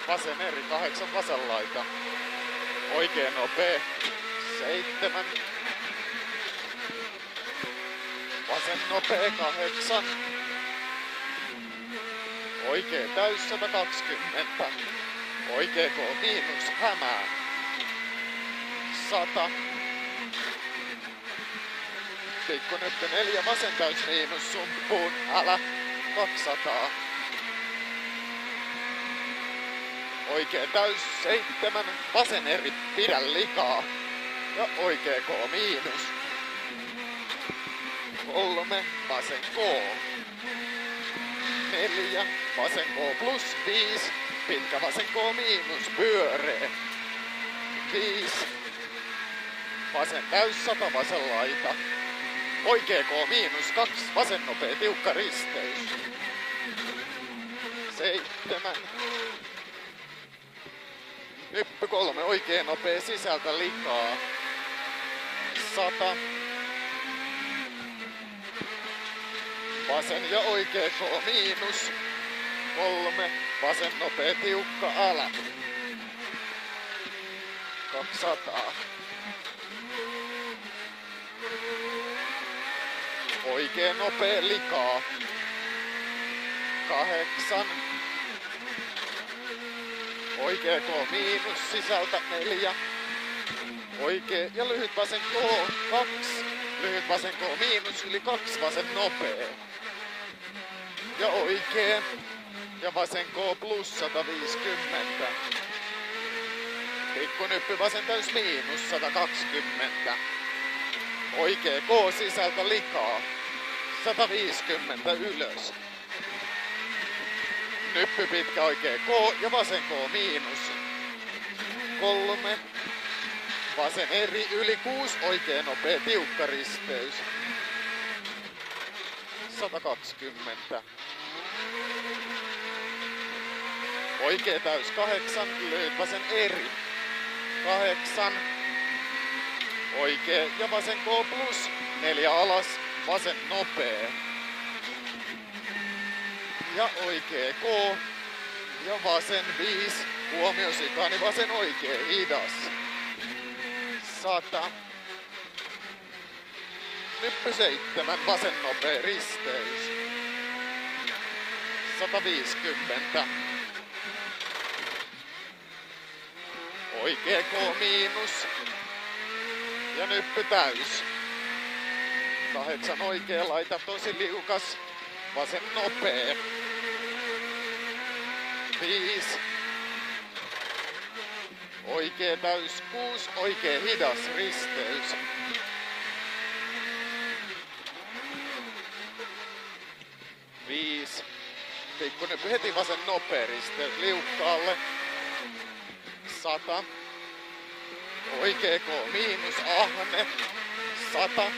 Vasen eri 8 vasen laita. Oikee nopee 7. Vasen nopee 8. Oikee täys 120. Oikee K miinus hämää 100. Pikkunyppy 4 vasen täys miinus sumppuun älä 200. Oikee täys 7, vasen eri pidä likaa ja oikee K miinus 3, vasen K 4, vasen K plus 5, pitkä vasen K miinus pyöree 5, vasen täys 100 vasen laita, oikee K miinus 2, vasen nopee tiukka risteys 7, nyppy 3 oikee nopee sisältä likaa 100. Vasen ja oikee K miinus 3. Vasen nopee tiukka älä 200. Oikee nopee likaa 8. Oikee K miinus sisältä 4. Oikee ja lyhyt vasen K 2. Lyhyt vasen K miinus yli 2 vasen nopee. Ja oikee ja vasen K plus 150. Pikkunyppy vasen täys miinus 120. Oikee K sisältä likaa 150 ylös. Nyppy pitkä oikee K ja vasen K miinus 3. Vasen eri yli 6 oikee nopee tiukka risteys 120. Oikee täys 8, lyhyt vasen eri 8. Oikee ja vasen K plus 4 alas, vasen nopee. Ja oikee K ja vasen 5, huomio sikaani vasen oikee hidas 100. Nyppy 7, vasen nopee risteys 150. Oikee K miinus ja nyppy täys 8 oikee laita tosi liukas, vasen nopee 5. Oikee täys 6, oikee hidas risteys 5. Pikkunyppy heti vasen nopea risteys liukkaalle 100. Oikee K miinus ahne 100.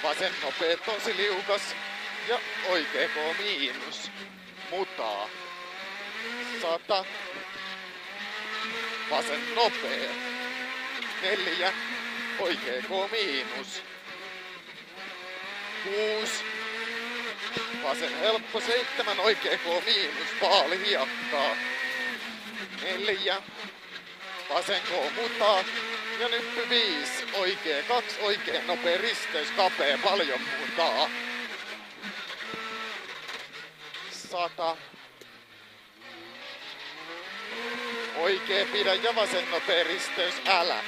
Vasen nopee tosi liukas ja oikee K miinus mutaa 100. Vasen nopee 4. Oikee K miinus 6. Vasen helppo 7, oikee K miinus paali hiekkaa 4. Vasen K mutaa ja nyppy 5. Oikee 2, oikee nopea risteys kapee paljon mutaa 100. Oikee pidä ja vasen nopea risteys älä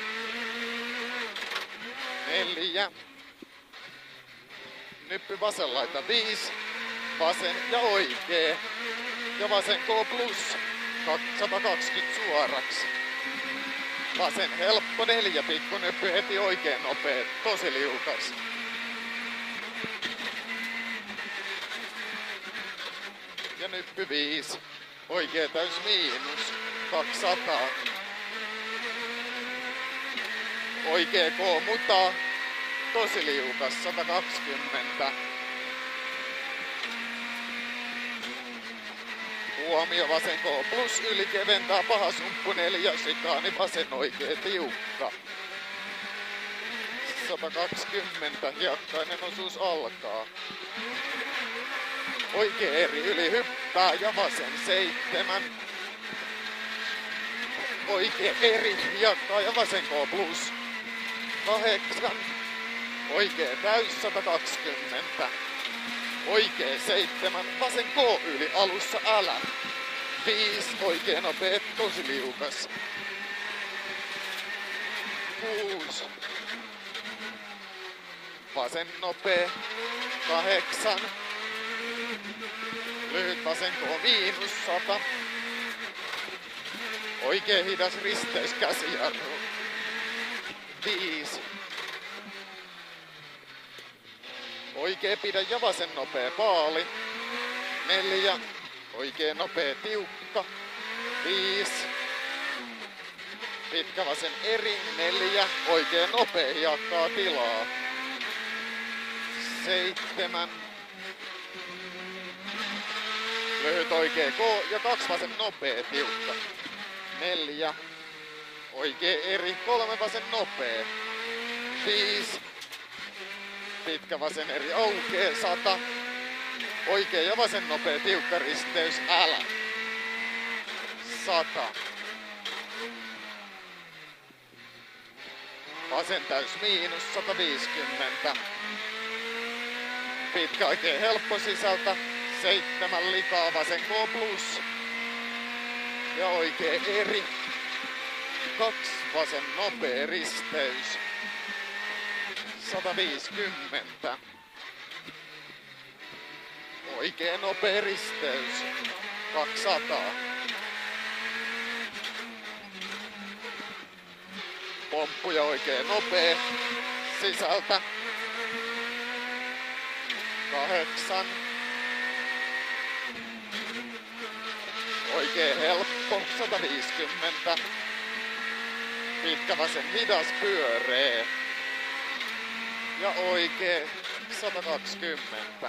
4. Nyppy vasen laita 5. Vasen ja oikee ja vasen K plus 120 suoraksi. Vasen helppo 4, pikkunyppy heti oikein nopea, tosi liukas. Ja nyppy 5, oikee täys miinus 200. Oikee K mutaa, tosi liukas 120. Huomio vasen K plus yli keventää paha sumppu 4, sikaani vasen oikee tiukka 120, hiekkainen osuus alkaa. Oikee eri yli hyppy voittaa ja vasen 7. Oikee eri jatkaa ja vasen K plus 8. Oikee täys 120. Oikee 7, vasen K yli alussa älä. 5, oikee nopee tosi liukas. 6. Vasen nopee 8. Lyhyt vasen K miinus 100. Oikee hidas risteys käsijarru 5. Oikee pidä ja vasen nopee paali 4. Oikee nopee tiukka 5. Pitkä vasen eri 4. Oikee nopee hiakkaa tilaa 7. Lyhyt oikee K ja 2 vasen nopee tiukka 4. Oikee eri 3 vasen nopee 5. Pitkä vasen eri aukee 100. Oikee ja vasen nopee tiukka risteys älä 100. Vasen täys miinus 150. Pitkä oikee helppo sisältä 7 likaa vasen K plus. Ja oikee eri 2 vasen nopee risteys 150. Oikee nopee risteys 200. Pomppu ja oikee nopee sisältä 8. Oikee helppo 150. Pitkä vasen hidas pyöree. Ja oikee 120.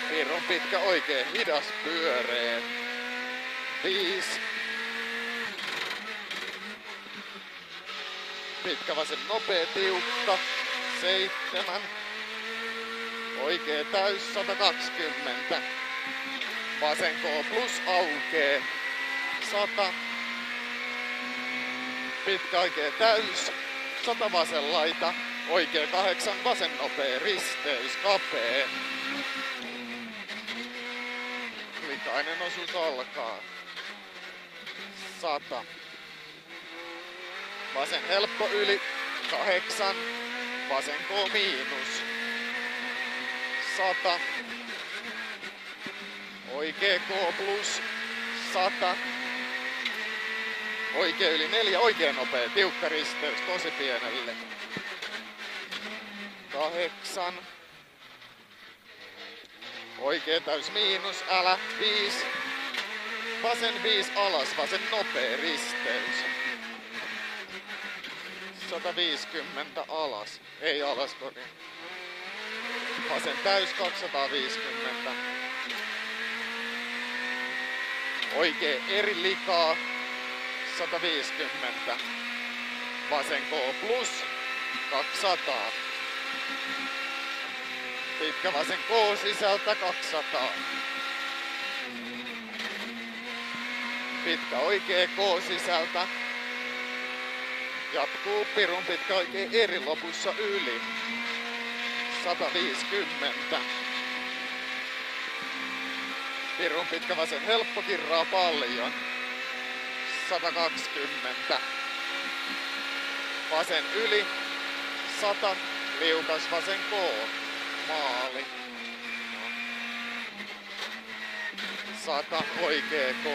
Pirun pitkä oikee hidas pyöree 5. Pitkä vasen nopee tiukka 7. Oikee täys 120. Vasen K plus aukee 100. Pitkä oikee täys 100 vasen laita. Oikee 8 vasen nopee risteys kapee. Likainen osuus alkaa 100. Vasen helppo yli 8. Vasen K miinus 100. Oikee K plus 100. Oikee yli 4. Oikee nopee tiukka risteys tosi pienelle 8. Oikee täys miinus älä 5. Vasen 5 alas, vasen nopee risteys 150 alas, ei alas koni. Vasen täys 250. Oikee eri likaa 150. Vasen K plus 200. Pitkä vasen K sisältä 200. Pitkä oikee K sisältä. Jatkuu pirun pitkä oikee eri lopussa yli 150. Pirun pitkä vasen helppo kirraa paljon 120. Vasen yli 100. Liukas vasen K. Maali. 100 oikee K.